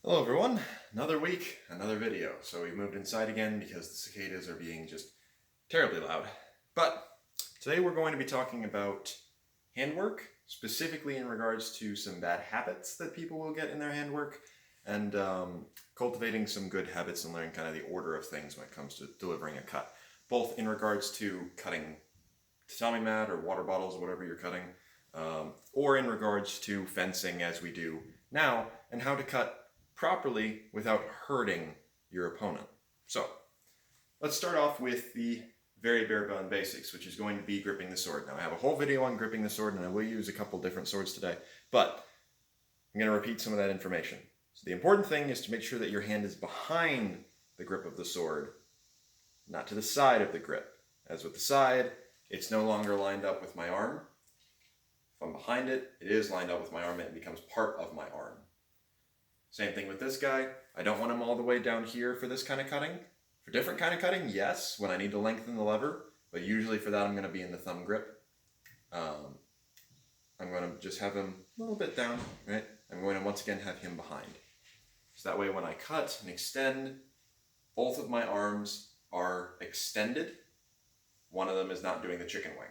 Hello everyone, another week, another video. So we moved inside again because the cicadas are being just terribly loud. But today we're going to be talking about handwork, specifically in regards to some bad habits that people will get in their handwork, and cultivating some good habits and learning kind of the order of things when it comes to delivering a cut. Both in regards to cutting tatami mat or water bottles or whatever you're cutting, or in regards to fencing as we do now, and how to cut properly without hurting your opponent. So, let's start off with the very bare bone basics, which is going to be gripping the sword. Now, I have a whole video on gripping the sword, and I will use a couple different swords today, but I'm going to repeat some of that information. So the important thing is to make sure that your hand is behind the grip of the sword, not to the side of the grip. As with the side, it's no longer lined up with my arm. If I'm behind it, it is lined up with my arm and it becomes part of my arm. Same thing with this guy. I don't want him all the way down here for this kind of cutting. For different kind of cutting, yes, when I need to lengthen the lever, but usually for that I'm going to be in the thumb grip. I'm going to just have him a little bit down, right? I'm going to once again have him behind. So that way when I cut and extend, both of my arms are extended. One of them is not doing the chicken wing.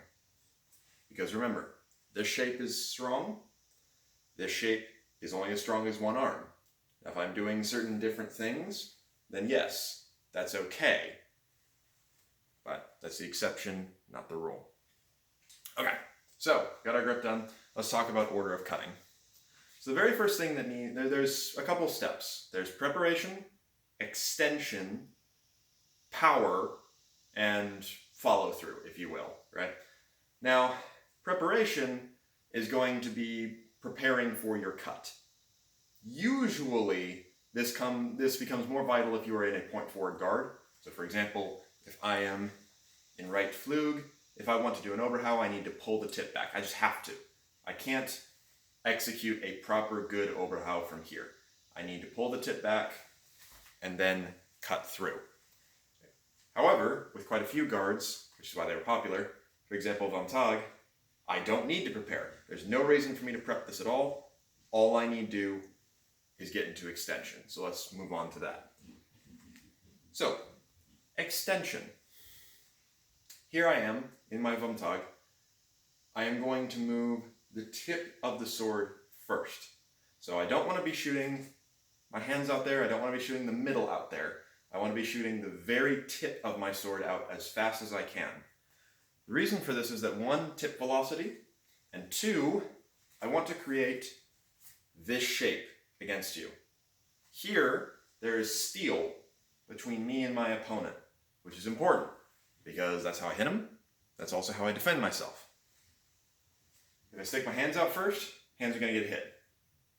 Because remember, this shape is strong. This shape is only as strong as one arm. Now, if I'm doing certain different things, then yes, that's okay. But that's the exception, not the rule. Okay, so got our grip done. Let's talk about order of cutting. So the very first thing that there's a couple steps. There's preparation, extension, power, and follow through, if you will, right? Now, preparation is going to be preparing for your cut. Usually, this becomes more vital if you are in a point forward guard. So for example, if I am in right flug, if I want to do an overhow, I need to pull the tip back. I just have to. I can't execute a proper good overhow from here. I need to pull the tip back and then cut through. However, with quite a few guards, which is why they were popular, for example, Vamtag, I don't need to prepare. There's no reason for me to prep this at all. All I need to do is get into extension. So let's move on to that. So, extension. Here I am in my Vamtag. I am going to move the tip of the sword first. So I don't want to be shooting my hands out there. I don't want to be shooting the middle out there. I want to be shooting the very tip of my sword out as fast as I can. The reason for this is that one, tip velocity, and two, I want to create this shape against you. Here, there is steel between me and my opponent, which is important because that's how I hit him. That's also how I defend myself. If I stick my hands out first, hands are going to get hit.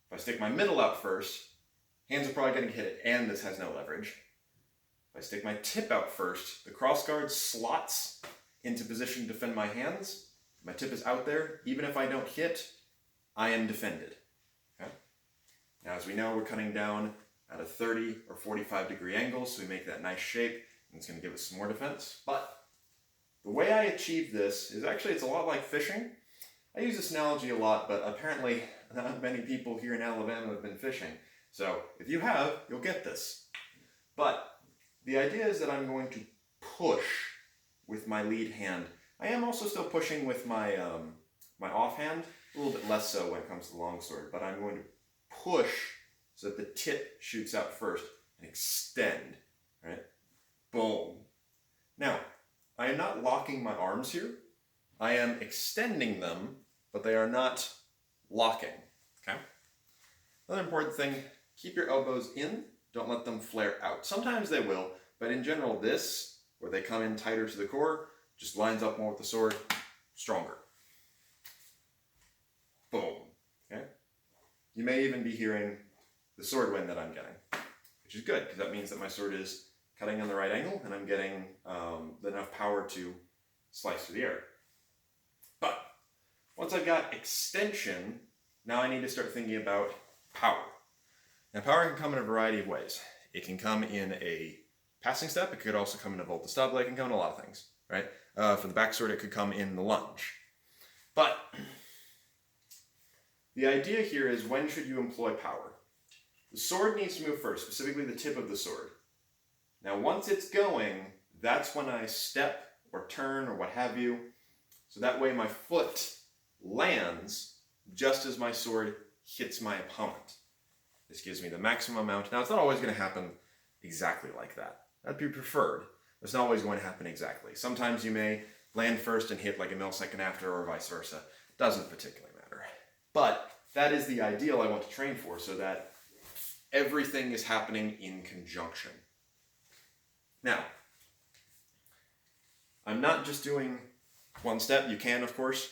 If I stick my middle out first, hands are probably going to get hit, and this has no leverage. If I stick my tip out first, the crossguard slots into position to defend my hands. My tip is out there. Even if I don't hit, I am defended. Okay? Now, as we know, we're cutting down at a 30 or 45 degree angle, so we make that nice shape, and it's going to give us some more defense. But the way I achieve this is actually, it's a lot like fishing. I use this analogy a lot, but apparently not many people here in Alabama have been fishing. So if you have, you'll get this. But the idea is that I'm going to push with my lead hand. I am also still pushing with my my offhand, a little bit less so when it comes to the longsword, but I'm going to push so that the tip shoots out first and extend, right? Boom. Now, I am not locking my arms here. I am extending them, but they are not locking, okay? Another important thing, keep your elbows in, don't let them flare out. Sometimes they will, but in general this, where they come in tighter to the core, just lines up more with the sword, stronger. Boom, okay? You may even be hearing the sword wind that I'm getting, which is good, because that means that my sword is cutting on the right angle, and I'm getting enough power to slice through the air. But once I've got extension, now I need to start thinking about power. Now power can come in a variety of ways. It can come in a passing step, it could also come in a volta stable, it can come in a lot of things, right? For the backsword, it could come in the lunge. But the idea here is, when should you employ power? The sword needs to move first, specifically the tip of the sword. Now once it's going, that's when I step or turn or what have you. So that way my foot lands just as my sword hits my opponent. This gives me the maximum amount. Now it's not always going to happen exactly like that. That'd be preferred. It's not always going to happen exactly. Sometimes you may land first and hit like a millisecond after, or vice versa. Doesn't particularly matter. But that is the ideal I want to train for, so that everything is happening in conjunction. Now, I'm not just doing one step. You can, of course.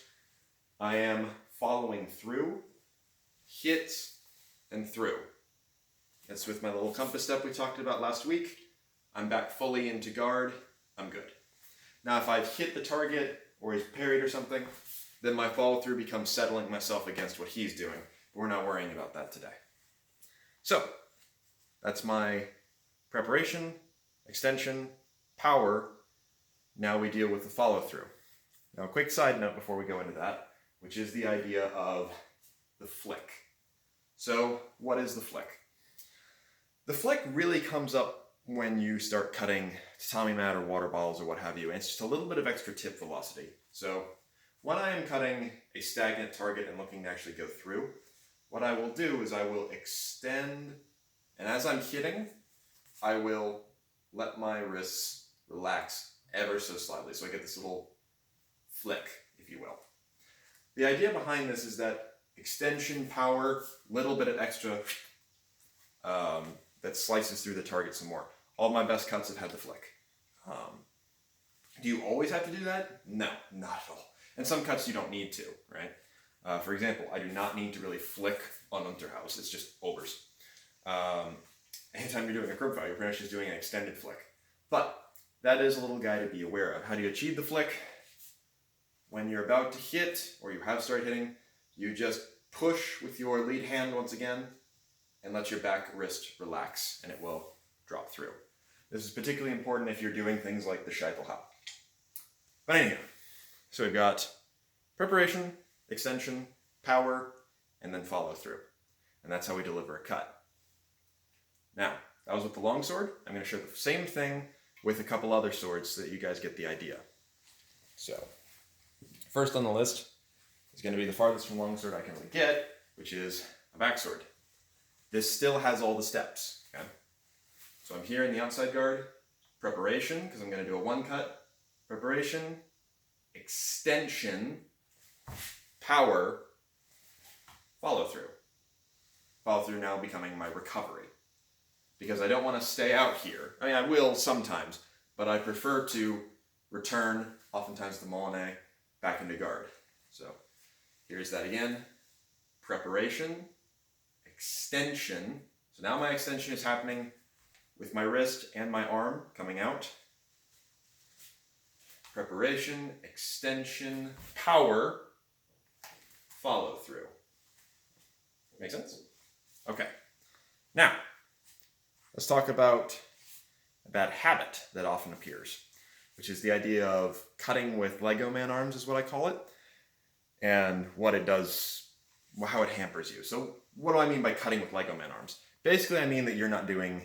I am following through, hit, and through. That's with my little compass step we talked about last week. I'm back fully into guard. I'm good. Now, if I've hit the target, or he's parried or something, then my follow through becomes settling myself against what he's doing. But we're not worrying about that today. So, that's my preparation, extension, power. Now we deal with the follow through. Now, a quick side note before we go into that, which is the idea of the flick. So, what is the flick? The flick really comes up when you start cutting tatami mat or water bottles or what have you, and it's just a little bit of extra tip velocity. So, when I am cutting a stagnant target and looking to actually go through, what I will do is I will extend, and as I'm hitting, I will let my wrists relax ever so slightly. So I get this little flick, if you will. The idea behind this is that extension, power, little bit of extra that slices through the target some more. All my best cuts have had the flick. Do you always have to do that? No, not at all. And some cuts you don't need to, right? For example, I do not need to really flick on Unterhaus. It's just overs. Anytime you're doing a Grubfile, you're pretty much just doing an extended flick. But that is a little guy to be aware of. How do you achieve the flick? When you're about to hit, or you have started hitting, you just push with your lead hand once again, and let your back wrist relax, and it will drop through. This is particularly important if you're doing things like the Scheitelhau. But anyhow, so we've got preparation, extension, power, and then follow through. And that's how we deliver a cut. Now, that was with the longsword. I'm going to show the same thing with a couple other swords so that you guys get the idea. So, first on the list is going to be the farthest from longsword I can really get, which is a backsword. This still has all the steps, okay? So I'm here in the outside guard, preparation, because I'm going to do a one cut, preparation, extension, power, follow through. Follow through now becoming my recovery. Because I don't want to stay out here. I mean, I will sometimes, but I prefer to return, oftentimes the Molyneux, back into guard. So here's that again. Preparation, extension. So now my extension is happening with my wrist and my arm coming out. Preparation, extension, power, follow through. Make sense? Okay. Now, let's talk about a bad habit that often appears, which is the idea of cutting with Lego man arms is what I call it, and what it does, how it hampers you. So what do I mean by cutting with Lego man arms? Basically, I mean that you're not doing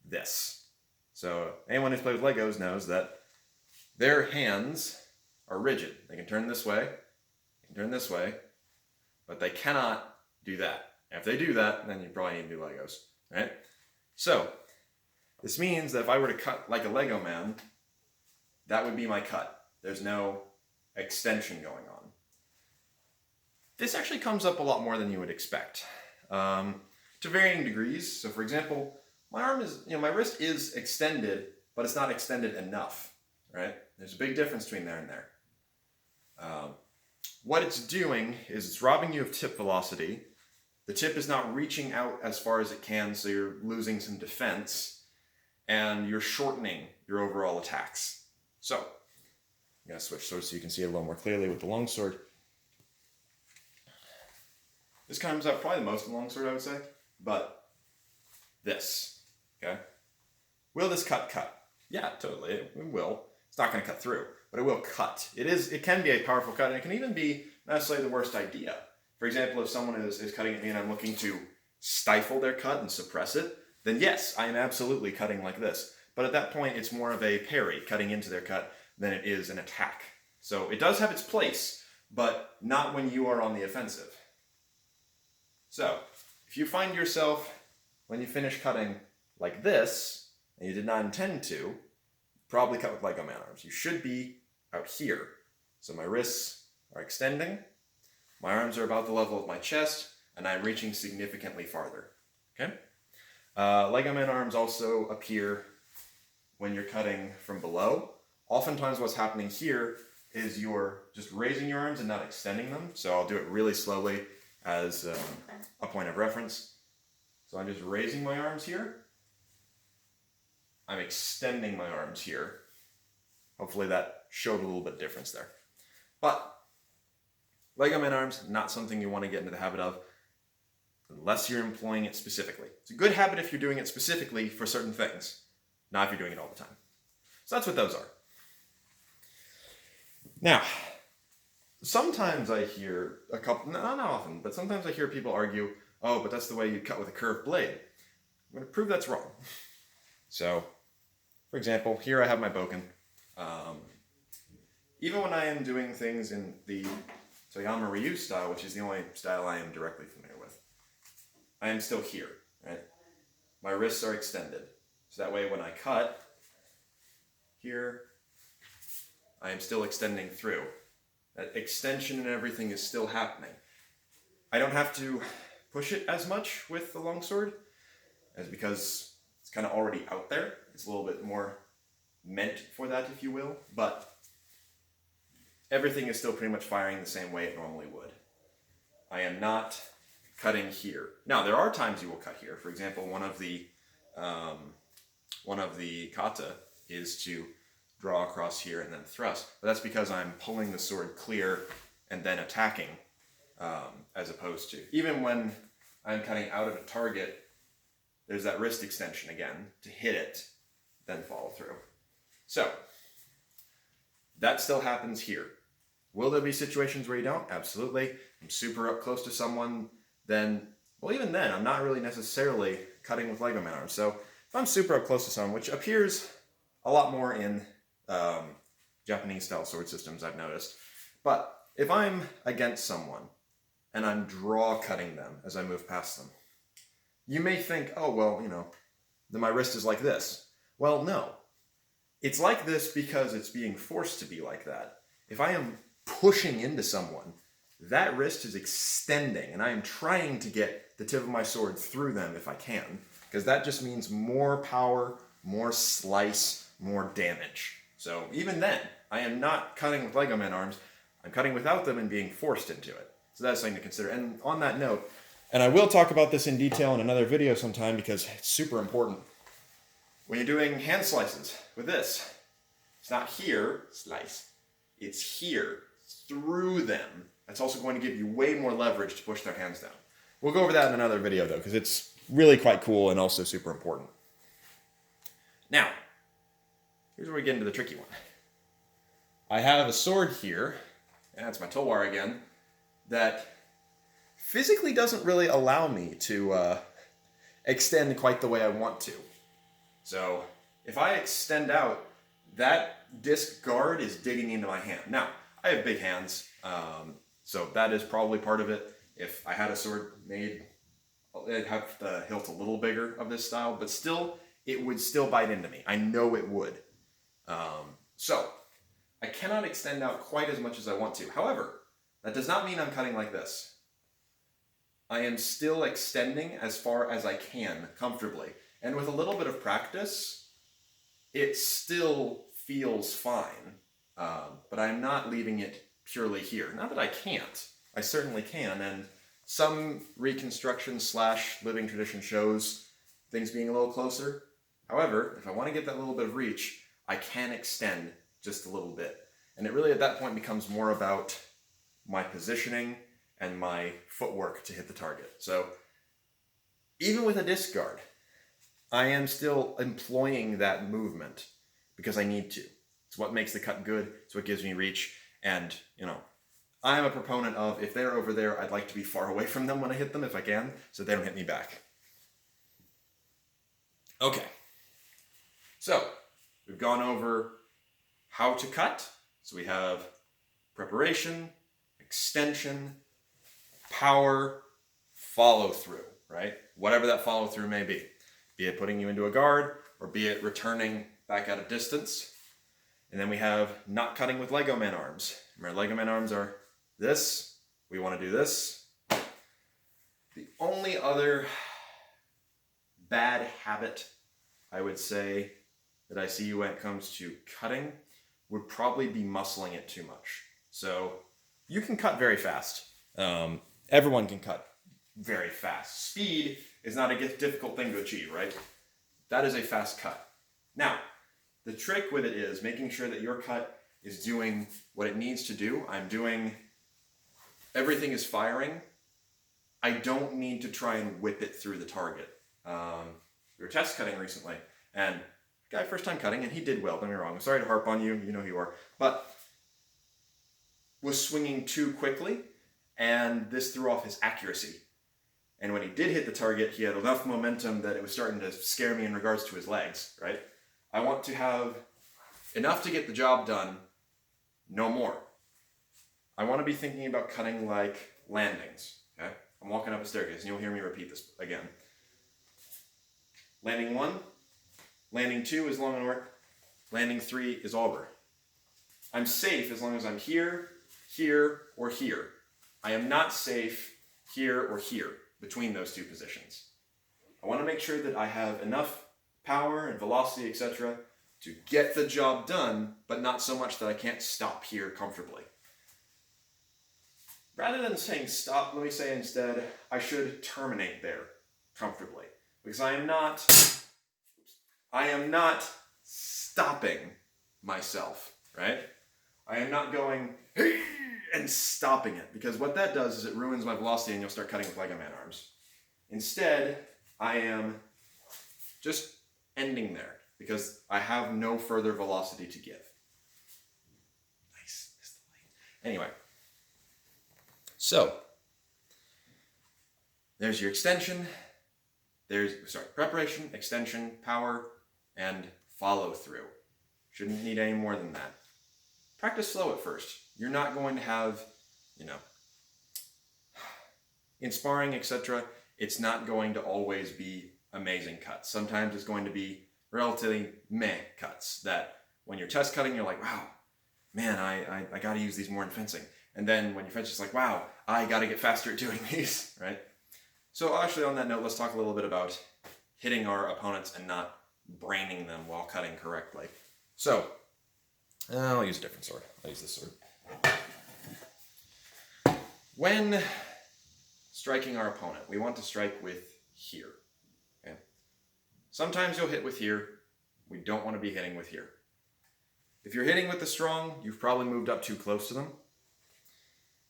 this. So anyone who's played with Legos knows that their hands are rigid. They can turn this way, they can turn this way, but they cannot do that. And if they do that, then you probably need new Legos, right? So this means that if I were to cut like a Lego man, that would be my cut. There's no extension going on. This actually comes up a lot more than you would expect, to varying degrees. So for example, my arm is, my wrist is extended, but it's not extended enough, right? There's a big difference between there and there. What it's doing is it's robbing you of tip velocity. The tip is not reaching out as far as it can, so you're losing some defense, and you're shortening your overall attacks. So, I'm going to switch swords so you can see it a little more clearly with the longsword. This comes up probably the most in the longsword, I would say, but this, okay? Will this cut? Yeah, totally, it will. It's not going to cut through, but it will cut. It can be a powerful cut, and it can even be not necessarily the worst idea. For example, if someone is cutting at me and I'm looking to stifle their cut and suppress it, then yes, I am absolutely cutting like this. But at that point, it's more of a parry, cutting into their cut, than it is an attack. So it does have its place, but not when you are on the offensive. So, if you find yourself, when you finish cutting like this, and you did not intend to, probably cut with Lego Man arms. You should be out here. So my wrists are extending, my arms are about the level of my chest, and I'm reaching significantly farther. Okay? Lego Man arms also appear when you're cutting from below. Oftentimes what's happening here is you're just raising your arms and not extending them. So I'll do it really slowly as a point of reference. So I'm just raising my arms here. I'm extending my arms here. Hopefully that showed a little bit of difference there. But Lego Man arms, not something you want to get into the habit of unless you're employing it specifically. It's a good habit if you're doing it specifically for certain things, not if you're doing it all the time. So that's what those are. Now, sometimes I hear a couple, not often, but sometimes I hear people argue, oh, but that's the way you cut with a curved blade. I'm going to prove that's wrong. So, for example, here I have my bokken. Even when I am doing things in the Toyama Ryu style, which is the only style I am directly familiar with, I am still here, right? My wrists are extended. So that way when I cut here, I am still extending through. That extension and everything is still happening. I don't have to push it as much with the longsword, as because it's kind of already out there. It's a little bit more meant for that, if you will, but everything is still pretty much firing the same way it normally would. I am not cutting here. Now, there are times you will cut here. For example, one of the kata is to draw across here and then thrust, but that's because I'm pulling the sword clear and then attacking, as opposed to, even when I'm cutting out of a target, there's that wrist extension again to hit it, then follow through. So, that still happens here. Will there be situations where you don't? Absolutely. I'm super up close to someone, then, well, even then, I'm not really necessarily cutting with Lego Man arms. So, if I'm super up close to someone, which appears a lot more in Japanese-style sword systems, I've noticed, but if I'm against someone, and I'm draw cutting them as I move past them, you may think, oh, well, then my wrist is like this. Well, no. It's like this because it's being forced to be like that. If I am pushing into someone, that wrist is extending, and I am trying to get the tip of my sword through them if I can, because that just means more power, more slice, more damage. So even then, I am not cutting with Lego Man arms, I'm cutting without them and being forced into it. So that's something to consider. And on that note, and I will talk about this in detail in another video sometime because it's super important. When you're doing hand slices with this, it's not here, slice, it's here, through them. That's also going to give you way more leverage to push their hands down. We'll go over that in another video though, because it's really quite cool and also super important. Now, here's where we get into the tricky one. I have a sword here, and that's my tulwar again, that physically doesn't really allow me to extend quite the way I want to. So if I extend out, that disc guard is digging into my hand. Now, I have big hands, so that is probably part of it. If I had a sword made, I'd have the hilt a little bigger of this style, but still, it would still bite into me. I know it would. So, I cannot extend out quite as much as I want to. However, that does not mean I'm cutting like this. I am still extending as far as I can comfortably. And with a little bit of practice, it still feels fine. But I'm not leaving it purely here. Not that I can't. I certainly can. And some reconstruction / living tradition shows things being a little closer. However, if I want to get that little bit of reach, I can extend just a little bit. And it really at that point becomes more about my positioning and my footwork to hit the target. So even with a disc guard, I am still employing that movement because I need to. It's what makes the cut good. It's what gives me reach. And, I am a proponent of, if they're over there, I'd like to be far away from them when I hit them if I can, so they don't hit me back. Okay. So, we've gone over how to cut. So we have preparation, extension, power, follow through, right? Whatever that follow through may be it putting you into a guard, or be it returning back at a distance. And then we have not cutting with Lego Man arms. Remember, Lego Man arms are this. We want to do this. The only other bad habit, I would say, that I see when it comes to cutting would probably be muscling it too much. So you can cut very fast. Everyone can cut very fast. Speed is not a difficult thing to achieve, right? That is a fast cut. Now, the trick with it is making sure that your cut is doing what it needs to do. Everything is firing. I don't need to try and whip it through the target. We were test cutting recently, and guy first time cutting, and he did well, don't get me wrong. I'm sorry to harp on you, you know who you are, but was swinging too quickly, and this threw off his accuracy. And when he did hit the target, he had enough momentum that it was starting to scare me in regards to his legs, right? I want to have enough to get the job done, no more. I want to be thinking about cutting like landings, okay? I'm walking up a staircase, and you'll hear me repeat this again. Landing 1, landing 2 is long and work, landing 3 is over. I'm safe as long as I'm here, here, or here. I am not safe here or here, between those two positions. I want to make sure that I have enough power and velocity, etc., to get the job done, but not so much that I can't stop here comfortably. Rather than saying stop, let me say instead, I should terminate there comfortably. Because I am not stopping myself, right? I am not going and stopping it, because what that does is it ruins my velocity and you'll start cutting with Lego Man arms. Instead, I am just ending there, because I have no further velocity to give. Nice, missed the light. Anyway, so there's your extension, preparation, extension, power, and follow through. Shouldn't need any more than that. Practice slow at first. You're not going to have, in sparring, etc., it's not going to always be amazing cuts. Sometimes it's going to be relatively meh cuts that when you're test cutting, you're like, wow, man, I got to use these more in fencing. And then when you fence, it's like, wow, I got to get faster at doing these, right? So actually on that note, let's talk a little bit about hitting our opponents and not braining them while cutting correctly. So, I'll use a different sword. I'll use this sword. When striking our opponent, we want to strike with here. Okay? Sometimes you'll hit with here. We don't want to be hitting with here. If you're hitting with the strong, you've probably moved up too close to them.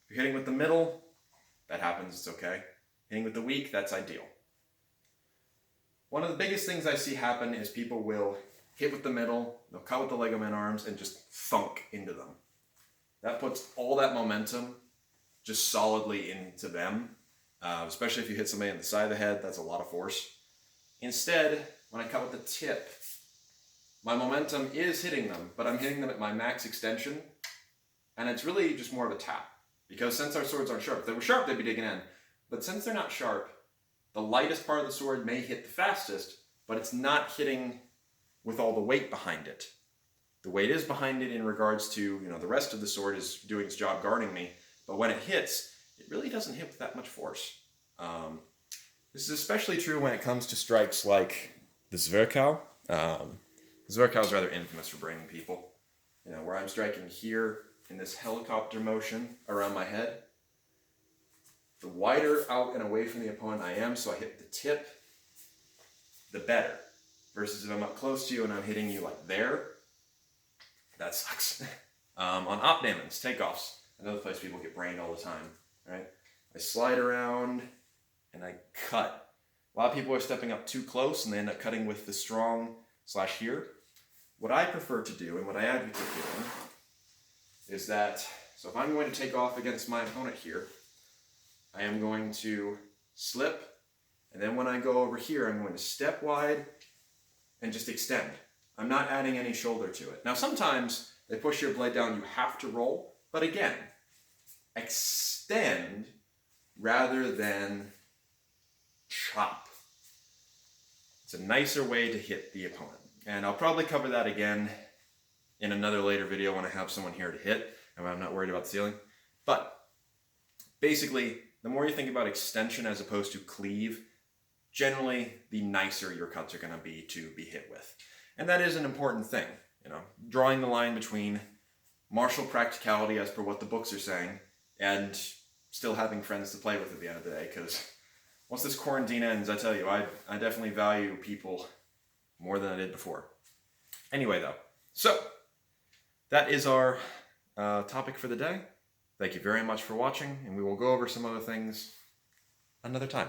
If you're hitting with the middle, that happens, it's okay. Hitting with the weak, that's ideal. One of the biggest things I see happen is people will hit with the middle, they'll cut with the Lego Man arms, and just thunk into them. That puts all that momentum just solidly into them, especially if you hit somebody on the side of the head, that's a lot of force. Instead, when I cut with the tip, my momentum is hitting them, but I'm hitting them at my max extension, and it's really just more of a tap. Because since our swords aren't sharp, if they were sharp, they'd be digging in. But since they're not sharp, the lightest part of the sword may hit the fastest, but it's not hitting with all the weight behind it. The weight is behind it in regards to, the rest of the sword is doing its job guarding me, but when it hits, it really doesn't hit with that much force. This is especially true when it comes to strikes like the Zwerkow. The Zwerkow is rather infamous for braining people. Where I'm striking here in this helicopter motion around my head. The wider out and away from the opponent I am, so I hit the tip, the better. Versus if I'm up close to you and I'm hitting you like there, that sucks. On opdamons, takeoffs, another place people get brained all the time, right? I slide around and I cut. A lot of people are stepping up too close and they end up cutting with the strong / here. What I prefer to do and what I advocate doing is that So if I'm going to take off against my opponent here, I am going to slip, and then when I go over here, I'm going to step wide and just extend. I'm not adding any shoulder to it. Now sometimes they push your blade down, you have to roll, but again, extend rather than chop. It's a nicer way to hit the opponent. And I'll probably cover that again in another later video when I have someone here to hit and I'm not worried about the ceiling. But basically, the more you think about extension as opposed to cleave, generally the nicer your cuts are going to be hit with. And that is an important thing, you know, drawing the line between martial practicality as per what the books are saying and still having friends to play with at the end of the day, because once this quarantine ends, I tell you, I definitely value people more than I did before. Anyway, though, so that is our topic for the day. Thank you very much for watching, and we will go over some other things another time.